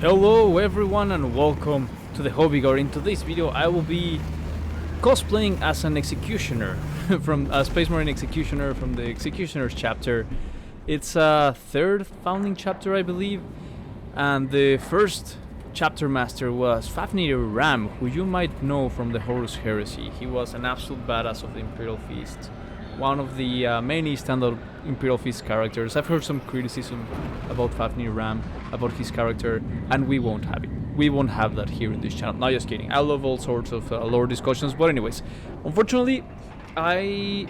Hello everyone and welcome to the Hobby Guard. In today's video I will be cosplaying as an executioner from a Space Marine executioner from the Executioners chapter. It's a third founding chapter, I believe, and the first chapter master was Fafnir Ram, who you might know from the Horus Heresy. He was an absolute badass of the Imperial Feast, one of the many standout Imperial Feast characters. I've heard some criticism about Fafnir Ram, about his character, and we won't have it. We won't have that here in this channel. No, just kidding. I love all sorts of lore discussions, but anyways, unfortunately, I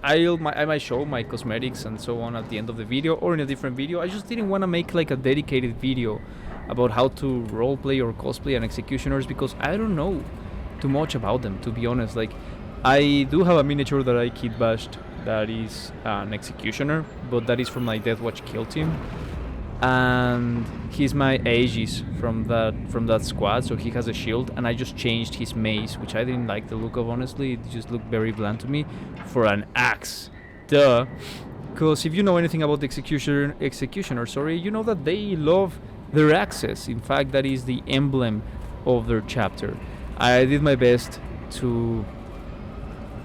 might show my cosmetics and so on at the end of the video or in a different video. I just didn't want to make like a dedicated video about how to roleplay or cosplay an executioners because I don't know too much about them, to be honest. Like, I do have a miniature that I kit bashed that is an executioner, but that is from my Deathwatch kill team, and he's my Aegis from that squad, so he has a shield, and I just changed his mace, which I didn't like the look of, honestly. It just looked very bland to me, for an axe. Duh. Because if you know anything about the executioner, you know that they love their axes. In fact, that is the emblem of their chapter. I did my best to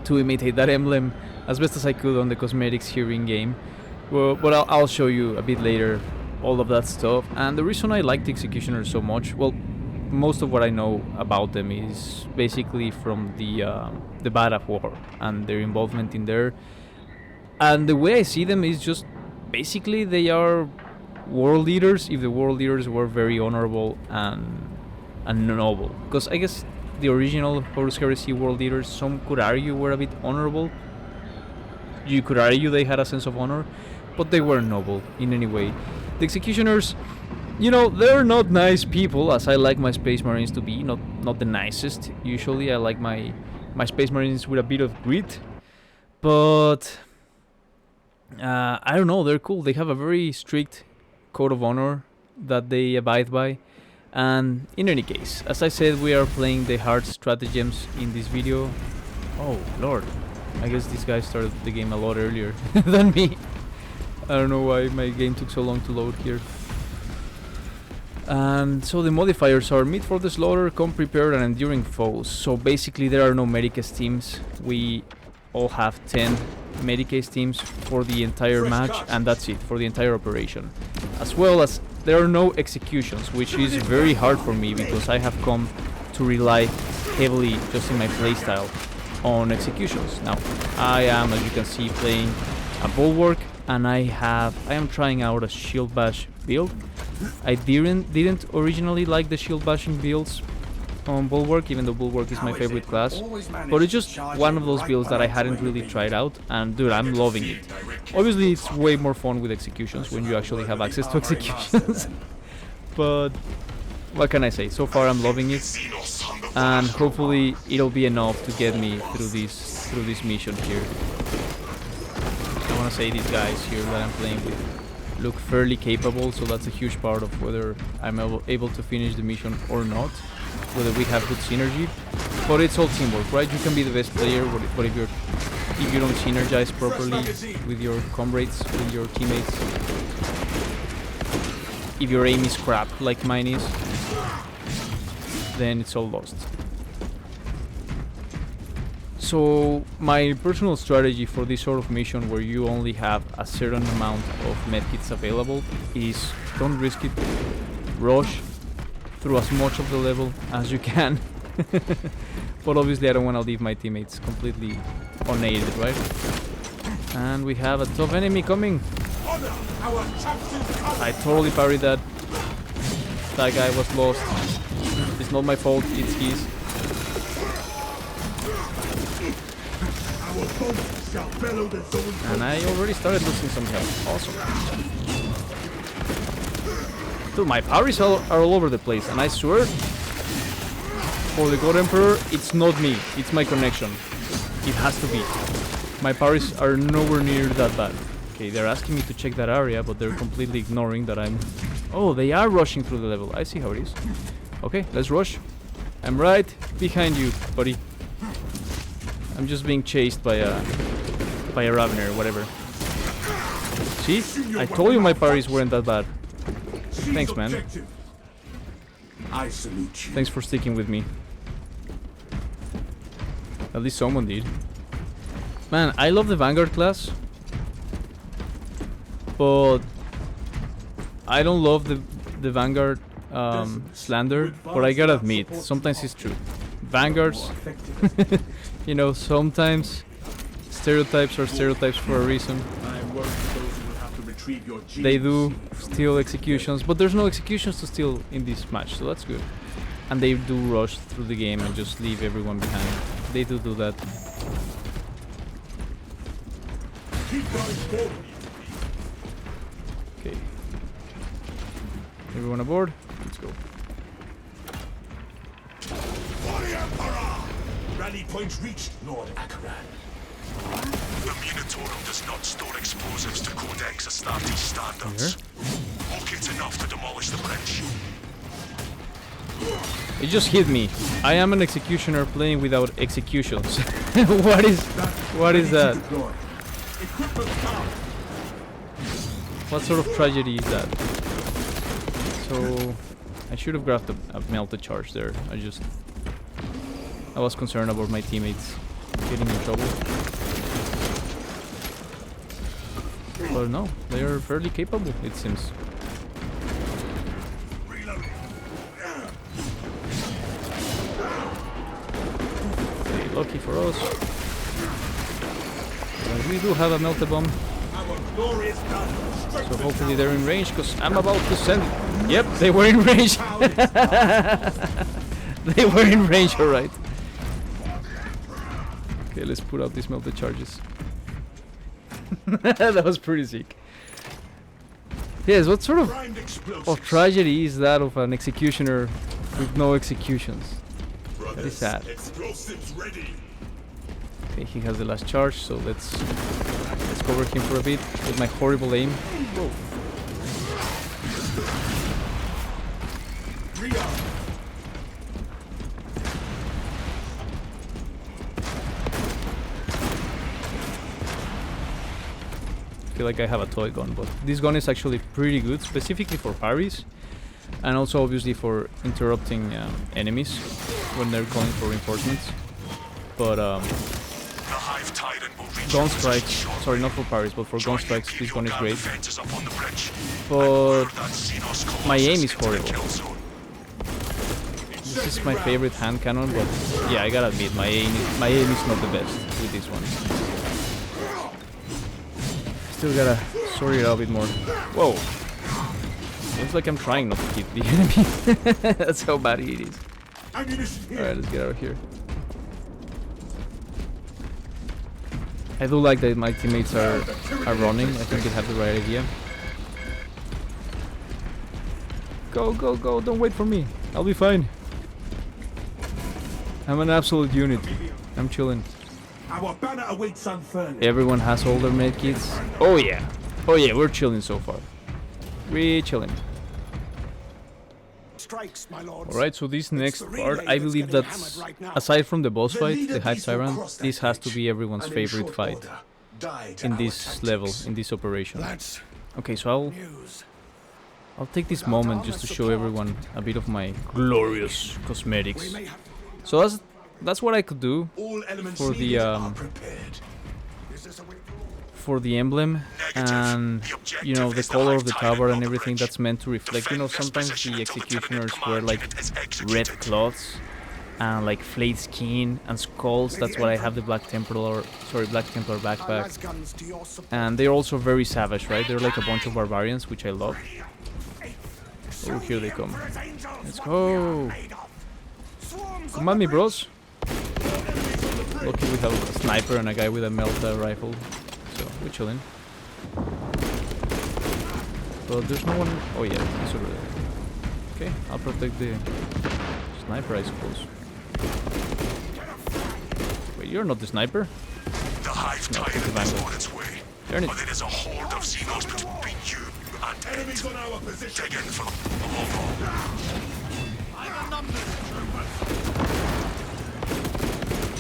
imitate that emblem as best as I could on the cosmetics here in game. Well, but I'll show you a bit later all of that stuff. And the reason I like the executioners so much, well, most of what I know about them is basically from the Bad of War and their involvement in there. And the way I see them is just basically they are world leaders if the world leaders were very honorable and noble. Because I guess the original Horus Heresy world leaders, some could argue, were a bit honorable. You could argue they had a sense of honor, but they weren't noble in any way. The executioners, you know, they're not nice people, as I like my Space Marines to be. Not the nicest. Usually I like my Space Marines with a bit of grit. But I don't know, they're cool. They have a very strict code of honor that they abide by. And in any case, as I said, we are playing the hard stratagems in this video. Oh lord, I guess this guy started the game a lot earlier than me. I don't know why my game took so long to load here. And so the modifiers are meat for the slaughter, come prepared, and enduring foes. So basically there are no medicase teams. We all have 10 medicase teams for the entire match, and that's it for the entire operation. As well as there are no executions, which is very hard for me because I have come to rely heavily just in my playstyle on executions. Now I am, as you can see, playing a Bulwark, and I am trying out a shield bash build. I didn't originally like the shield bashing builds on Bulwark, even though Bulwark is my favorite class, but it's just one of those builds that I hadn't really tried out, and dude, I'm loving it. Obviously it's way more fun with executions when you actually have access to executions. But what can I say, so far I'm loving it, and hopefully it'll be enough to get me through this mission here. I want to say these guys here that I'm playing with look fairly capable, so that's a huge part of whether I'm able to finish the mission or not, whether we have good synergy. But it's all teamwork, right? You can be the best player, but if you don't synergize properly with your comrades, with your teammates, if your aim is crap like mine is, then it's all lost. So my personal strategy for this sort of mission where you only have a certain amount of medkits available is don't risk it, rush through as much of the level as you can. But obviously I don't want to leave my teammates completely unaided, right? And we have a tough enemy coming. I totally parried that. That guy was lost. It's not my fault, it's his. And I already started losing some health. Awesome. Dude, my parries are all over the place, and I swear, for the God Emperor, it's not me, it's my connection. It has to be. My parries are nowhere near that bad. Okay, they're asking me to check that area, but they're completely ignoring that I'm... Oh, they are rushing through the level. I see how it is. Okay, let's rush. I'm right behind you, buddy. I'm just being chased by a Ravener or whatever. See? I told you my parries weren't that bad. Thanks, man. I salute you. Thanks for sticking with me. At least someone did. Man, I love the Vanguard class, but I don't love the Vanguard slander. But I gotta admit, sometimes it's true. Vanguards, you know, sometimes stereotypes are stereotypes for a reason. They do steal executions, but there's no executions to steal in this match, so that's good. And they do rush through the game and just leave everyone behind. They do that. Okay. Everyone aboard? Let's go. Rally point reached, Lord Akaran. The Munitorum does not store explosives to Codex Astartes standards. Pocket enough to demolish the bridge. It just hit me. I am an executioner playing without executions. What is that? What sort of tragedy is that? So I should have grabbed a melted charge there. I was concerned about my teammates getting in trouble. But no, they are fairly capable, it seems. Okay, lucky for us. But we do have a melted bomb. So hopefully they're in range, because I'm about to send it. Yep, they were in range. They were in range, alright. Okay, let's put out these melted charges. That was pretty sick. Yes, what sort of tragedy is that of an executioner with no executions? That is sad. Okay, he has the last charge, so let's cover him for a bit with my horrible aim. Whoa. I feel like I have a toy gun, but this gun is actually pretty good, specifically for parries, and also obviously for interrupting enemies when they're calling for reinforcements. But gun strikes, sorry, not for parries, but for gun strikes, this gun is great. But my aim is horrible. This is my favorite hand cannon, but yeah, I gotta admit, my aim is not the best with this one. Still gotta sort it out a bit more. Whoa! Looks like I'm trying not to hit the enemy. That's how bad it is. Alright, let's get out of here. I do like that my teammates are running. I think they have the right idea. Go, go, go! Don't wait for me. I'll be fine. I'm an absolute unit. I'm chilling. Our banner awaits unfurled. Everyone has all their medkits. Oh yeah. Oh yeah, we're chilling so far. We're chilling. Alright, so this next part, I believe that's, aside from the boss fight, the Hive Tyrant, this has to be everyone's favorite fight in this level, in this operation. Okay, so I'll take this moment just to show everyone a bit of my glorious cosmetics. So that's what I could do for the emblem, and you know, the color of the tower and everything that's meant to reflect. You know, sometimes the executioners wear like red cloths and like flayed skin and skulls. That's why I have the Black Templar backpack. And they're also very savage, right? They're like a bunch of barbarians, which I love. Oh, here they come. Let's go. Come at me, bros. Lucky we have a sniper and a guy with a melta rifle, so we're chilling. But there's no one. Oh yeah, he's over there. Okay, I'll protect the sniper, I suppose. Wait, you're not the sniper? The Hive Tyrant is on its way. Turn it. But it is a horde of Xenos between you and Enemies on our position. dig in for the long haul.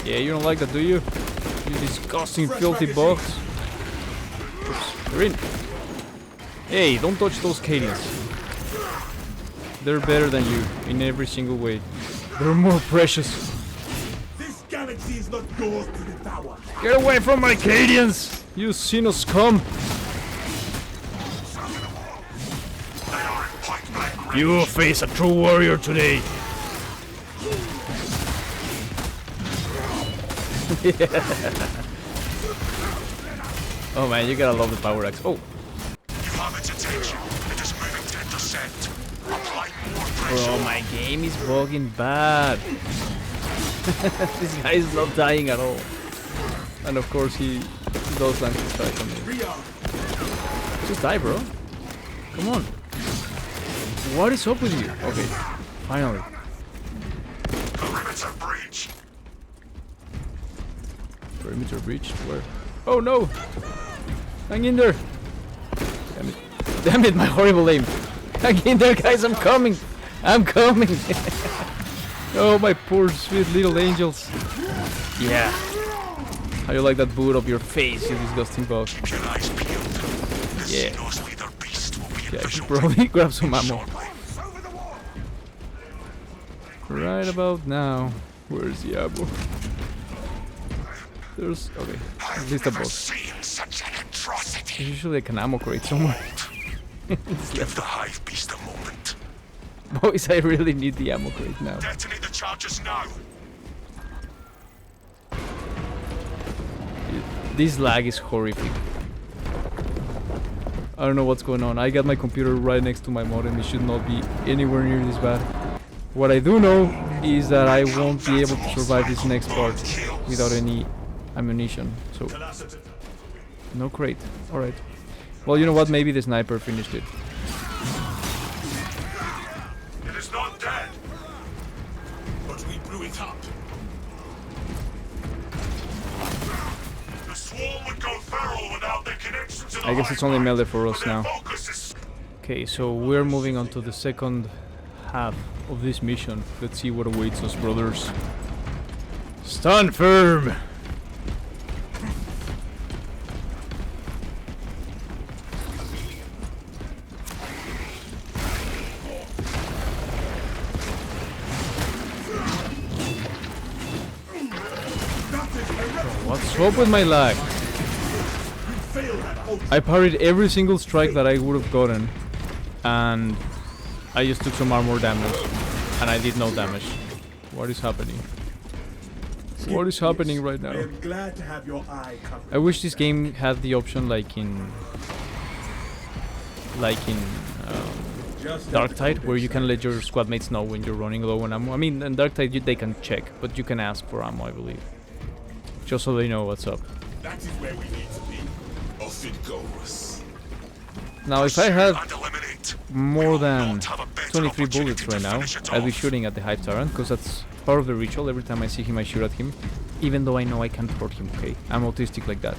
Yeah, you don't like that, do you? You disgusting, filthy bugs. Oops, you're in. Hey, don't touch those Cadians. They're better than you in every single way. They're more precious. This galaxy is not yours to devour. Get away from my Cadians, you Xeno scum! They are in point blank range. You will face a true warrior today. Oh man, you gotta love the power axe. Oh, You have its attention. It is moving 10%. Apply more pressure. bro, my game is bugging bad. This guy is not dying at all. And of course he does land his strike on me. Just die, bro. Come on. What is up with you? Okay, finally. Perimeter breach. Perimeter breached. Where? Oh no! Hang in there! Damn it. Damn it, my horrible aim! Hang in there, guys, I'm coming! I'm coming! Oh, my poor sweet little angels. Yeah. How you like that boot up your face, you disgusting bug? Keep your eyes peeled. The Yeah. Xenos leader beast will be in Yeah, I should visual probably grab some ammo. shortly. Right about now. Where's the ammo? There's... okay. At least a Never box. seen such an atrocity. There's usually like an ammo crate somewhere. Give the hive beast a moment. Boys, I really need the ammo crate now. Detonate the charges now. This lag is horrific. I don't know what's going on. I got my computer right next to my modem. It should not be anywhere near this bad. What I do know is that I won't be able to survive this next part without any ammunition. So, no crate. Alright. Well, you know what? Maybe the sniper finished it. It is not dead. But we blew it up. The swarm would go feral without their connection to the I guess it's hive only mind, melee for us but their now. focus is Okay, so we're moving on to the second half of this mission. Let's see what awaits us, brothers. Stand firm! What's up with my lag? I parried every single strike that I would have gotten, and I just took some armor damage, and I did no damage. What is happening? What is happening right I now? am glad to have your eye covered. I wish this game had the option like in Just Darktide, where you can let your squad mates know when you're running low on ammo. I mean, in Darktide they can check, but you can ask for ammo, I believe, just so they know what's up. That is where we need to be. Off it goes. Now, if I had and eliminate. more than Not have a better 23 opportunity bullets to right now, finish it I'll be off. shooting at the Hive Tyrant, because that's part of the ritual. Every time I see him, I shoot at him, even though I know I can't hurt him, okay? I'm autistic like that.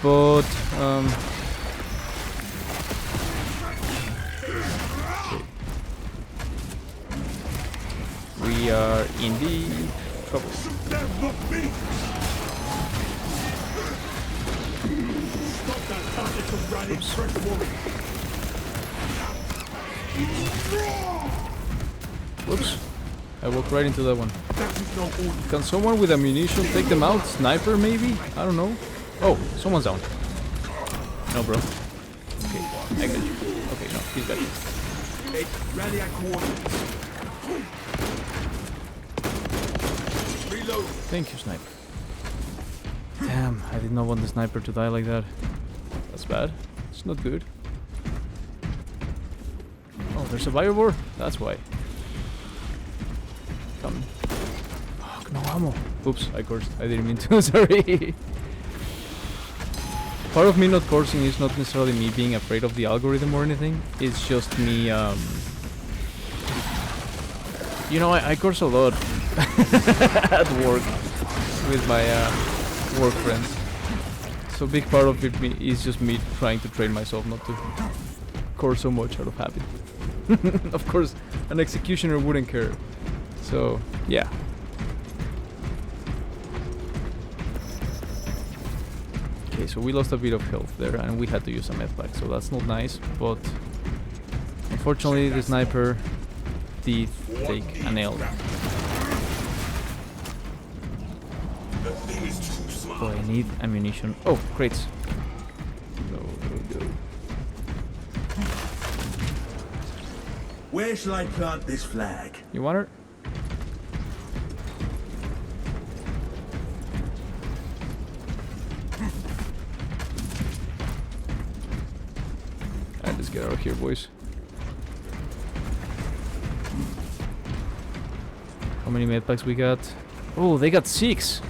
But, we are in the trouble. Them, not me. Stop that target from running. Press forward. Whoops. I walked right into that one. That is no order. Can someone with ammunition take them out? Sniper, maybe? I don't know. Oh, someone's down. No, bro. Okay, I got you. Okay, no, he's got you. Hey, rally at coordinates. Reload. Thank you, sniper. Damn, I did not want the sniper to die like that. That's bad. It's not good. Oh, there's a biobore? That's why. Come. Fuck, no ammo. Oops, I cursed. I didn't mean to, sorry. Part of me not cursing is not necessarily me being afraid of the algorithm or anything. It's just me, you know, I curse a lot at work with my work friends. So a big part of it is just me trying to train myself not to curse so much out of habit. Of course, an executioner wouldn't care. So, yeah. Okay, so we lost a bit of health there and we had to use a med pack, so that's not nice, but Unfortunately, the sniper did take a nail. Oh, I need ammunition. Oh, crates. Go, go, go. Where shall I plant this flag? You want her? Alright, let's get out of here, boys. How many medpacks we got? Oh, they got 6.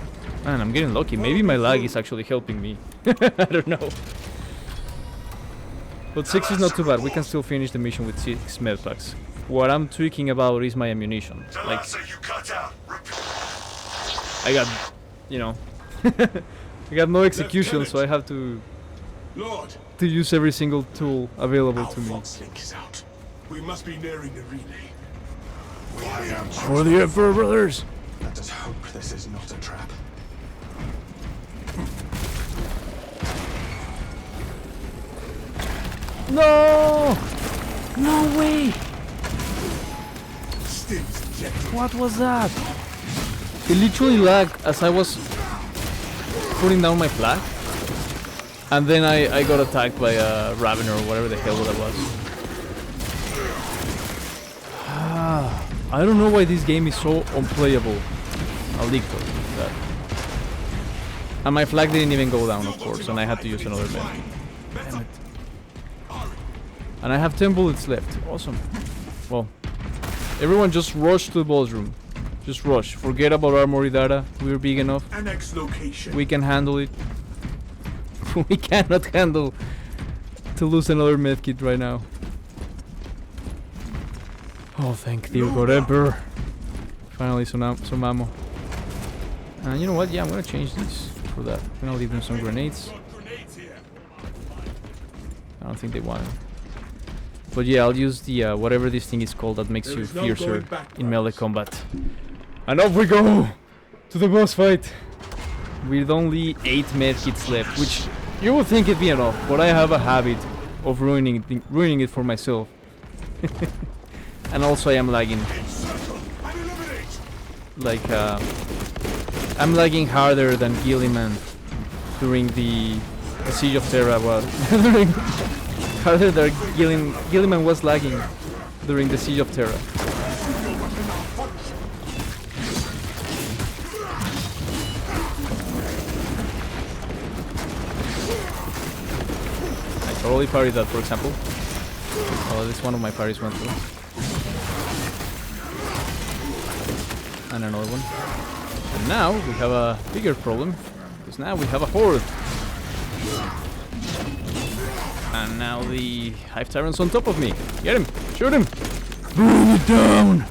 Man, I'm getting lucky. Maybe my lag is actually helping me. I don't know. But 6 is not too bad. We can still finish the mission with 6 medpacks. What I'm tweaking about is my ammunition. Like, I got, you know, I got no execution, so I have to use every single tool available to me. Link is out. We must be nearing the relay. For the Emperor, brothers! Let us hope this is not a trap. No! No way! Stims ejected. What was that? It literally lagged as I was putting down my flag. And then I got attacked by a Ravener or whatever the hell that was. I don't know why this game is so unplayable. I'll leak for that. And my flag didn't even go down, of course, and I had to use another man. Damn it. And I have 10 bullets left. Awesome. Well, everyone just rush to the boss room. Just rush. Forget about armory data. We're big enough. Annex location. We can handle it. We cannot handle to lose another medkit right now. Oh, thank dear God, Emperor. Finally, some ammo. And you know what? Yeah, I'm gonna change this for that. I'm gonna leave them some grenades. I don't think they want it. But yeah, I'll use the whatever this thing is called that makes you fiercer in melee combat. And off we go to the boss fight with only 8 medkits left, which you would think it'd be enough, but I have a habit of ruining it for myself. And also I am lagging. Like I'm lagging harder than Gilliman during the Siege of Terra was. Harder than Gilliman was lagging during the Siege of Terra. I totally parried that, for example. Oh, this one of my parries went through. And another one. And now we have a bigger problem, because now we have a horde. And now the Hive Tyrant's on top of me. Get him! Shoot him! Bring it down!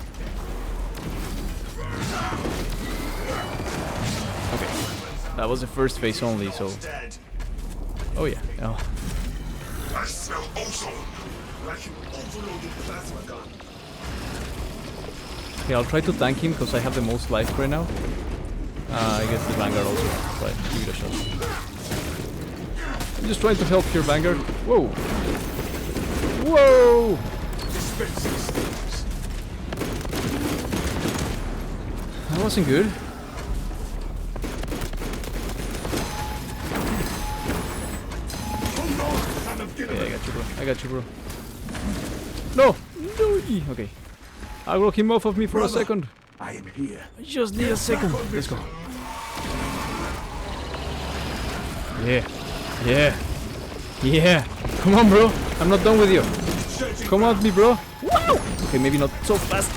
Okay. That was the first phase only, so... Oh yeah. Oh. I smell ozone. Like you overloaded plasma gun. Okay, I'll try to tank him because I have the most life right now. I guess the Vanguard also. Try to give it a shot. I'm just trying to help here, Vanguard. Whoa! Whoa! That wasn't good. Okay, I got you, bro. I got you, bro. No! No! Okay. I'll rock him off of me for a second. I am here. I just need a second. Let's go. Yeah. Yeah. Yeah. Come on, bro. I'm not done with you. Come at me, bro. Wow! Okay, maybe not so fast.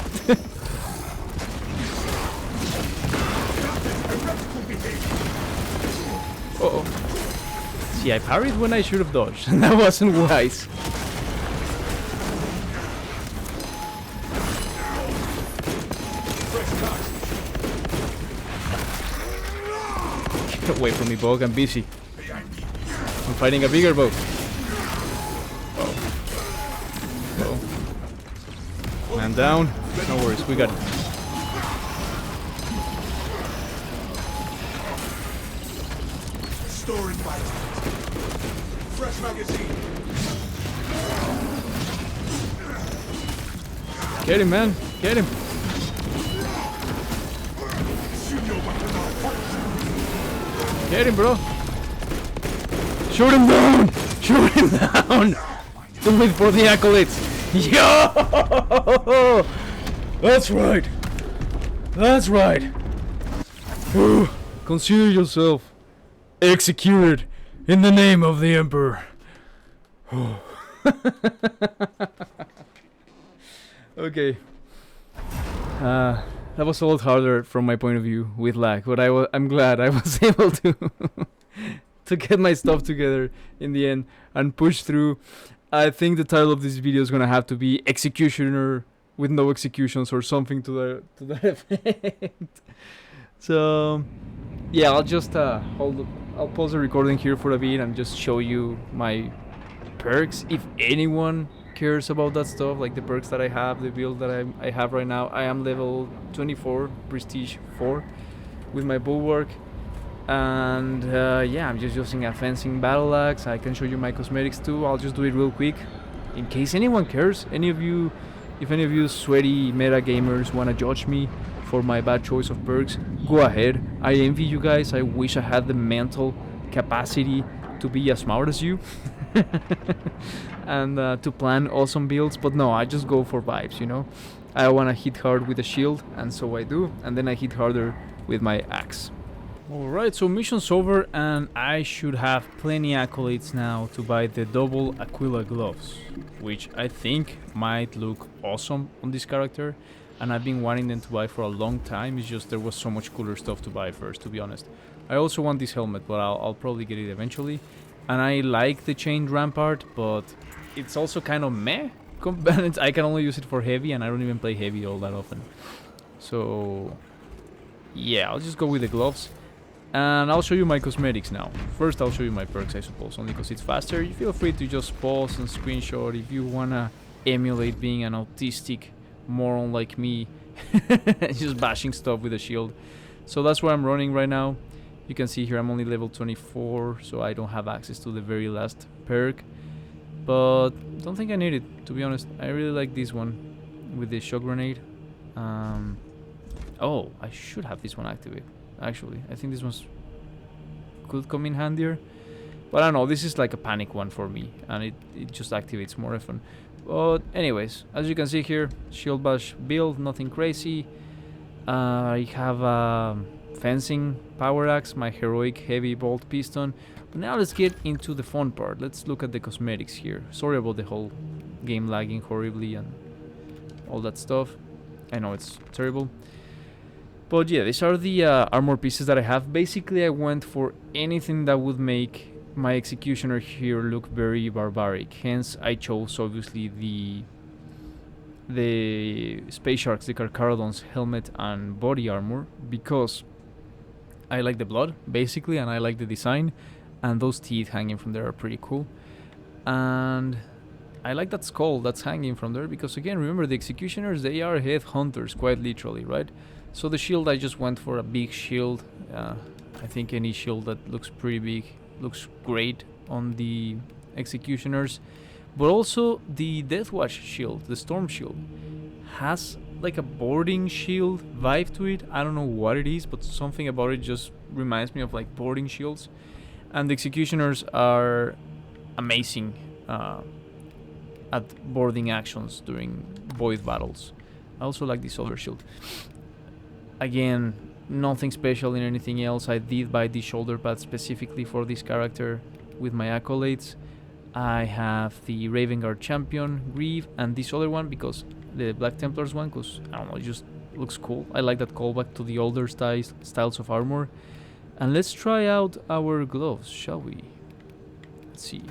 Uh-oh. See, I parried when I should have dodged, and that wasn't wise. Get away from me, Bog. I'm busy. I'm fighting a bigger boat. Uh-oh. Man down. No worries, we got it. Storing vitamins. Fresh magazine. Get him, man. Get him. Get him, bro. Shoot him down. Shoot him down. Do it for the accolades. Yo! That's right. That's right. Ooh, consider yourself executed in the name of the Emperor. Okay. That was a lot harder from my point of view with lag, but I'm glad I was able to to get my stuff together in the end and push through. I think the title of this video is gonna have to be Executioner with no executions or something to that effect. So yeah, I'll just I'll pause the recording here for a bit and just show you my perks. If anyone cares about that stuff, like the perks that I have, the build that I have right now, I am level 24, prestige 4 with my Bulwark. And yeah, I'm just using a fencing battle axe. I can show you my cosmetics too. I'll just do it real quick in case anyone cares. If any of you sweaty meta gamers want to judge me for my bad choice of perks, go ahead. I envy you guys. I wish I had the mental capacity to be as smart as you and to plan awesome builds, but no, I just go for vibes, you know. I want to hit hard with a shield, and so I do, and then I hit harder with my axe. Alright, so mission's over, and I should have plenty accolades now to buy the double Aquila gloves, which I think might look awesome on this character, and I've been wanting them to buy for a long time. It's just there was so much cooler stuff to buy first, to be honest. I also want this helmet, but I'll probably get it eventually. And I like the chained rampart, but it's also kind of meh. I can only use it for heavy, and I don't even play heavy all that often. So yeah, I'll just go with the gloves. And I'll show you my cosmetics now. First I'll show you my perks, I suppose, only because it's faster. You feel free to just pause and screenshot if you wanna emulate being an autistic moron like me. Just bashing stuff with a shield. So that's what I'm running right now. You can see here I'm only level 24, so I don't have access to the very last perk. But don't think I need it, to be honest. I really like this one with the shock grenade. Oh, I should have this one activate. Actually, I think this one could come in handier. But I don't know, this is like a panic one for me, and it just activates more often. But anyways, as you can see here, shield bash build, nothing crazy. I have a fencing power axe, my heroic heavy bolt piston. But now let's get into the fun part. Let's look at the cosmetics here. Sorry about the whole game lagging horribly and all that stuff. I know it's terrible. But yeah, these are the armor pieces that I have. Basically, I went for anything that would make my executioner here look very barbaric. Hence, I chose obviously the Space Sharks, the Carcharodon's helmet and body armor, because I like the blood, basically, and I like the design. And those teeth hanging from there are pretty cool. And I like that skull that's hanging from there, because again, remember, the executioners, they are headhunters, quite literally, right? So the shield, I just went for a big shield. I think any shield that looks pretty big looks great on the executioners. But also the Deathwatch shield, the Storm shield, has like a boarding shield vibe to it. I don't know what it is, but something about it just reminds me of like boarding shields. And the executioners are amazing at boarding actions during void battles. I also like this other shield. Again, nothing special in anything else. I did buy the shoulder pad specifically for this character with my accolades. I have the Raven Guard Champion, Grieve, and this other one, because the Black Templars one, because, I don't know, it just looks cool. I like that callback to the older styles of armor. And let's try out our gloves, shall we? Let's see.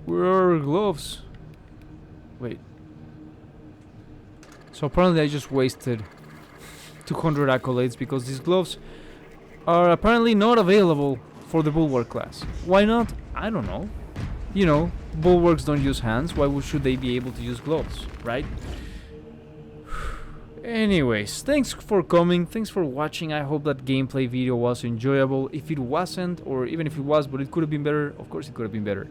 Where are our gloves? Wait. So apparently I just wasted 200 accolades because these gloves are apparently not available for the Bulwark class. Why not? I don't know. You know, Bulwarks don't use hands. Why should they be able to use gloves, right? Anyways, thanks for coming. Thanks for watching. I hope that gameplay video was enjoyable. If it wasn't, or even if it was, but it could have been better, of course it could have been better.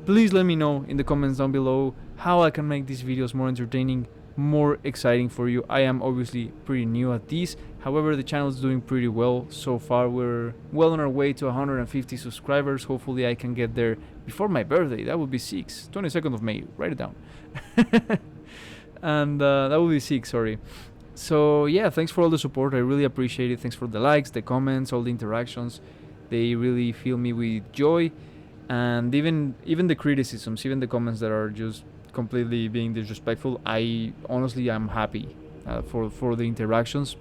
Please let me know in the comments down below how I can make these videos more entertaining, more exciting for you. I am obviously pretty new at these. However, the channel is doing pretty well so far. We're well on our way to 150 subscribers. Hopefully I can get there before my birthday. That would be 22nd of May. Write it down. And that would be 6, sorry. So yeah, thanks for all the support. I really appreciate it. Thanks for the likes, the comments, all the interactions. They really fill me with joy. And even the criticisms, even the comments that are just completely being disrespectful, I honestly am happy for the interactions.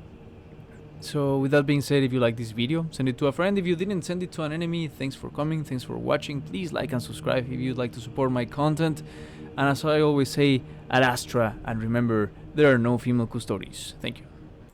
So with that being said, if you like this video, send it to a friend. If you didn't, send it to an enemy. Thanks for coming, thanks for watching. Please like and subscribe if you'd like to support my content. And as I always say, ad astra, and remember, there are no female custodies. Thank you.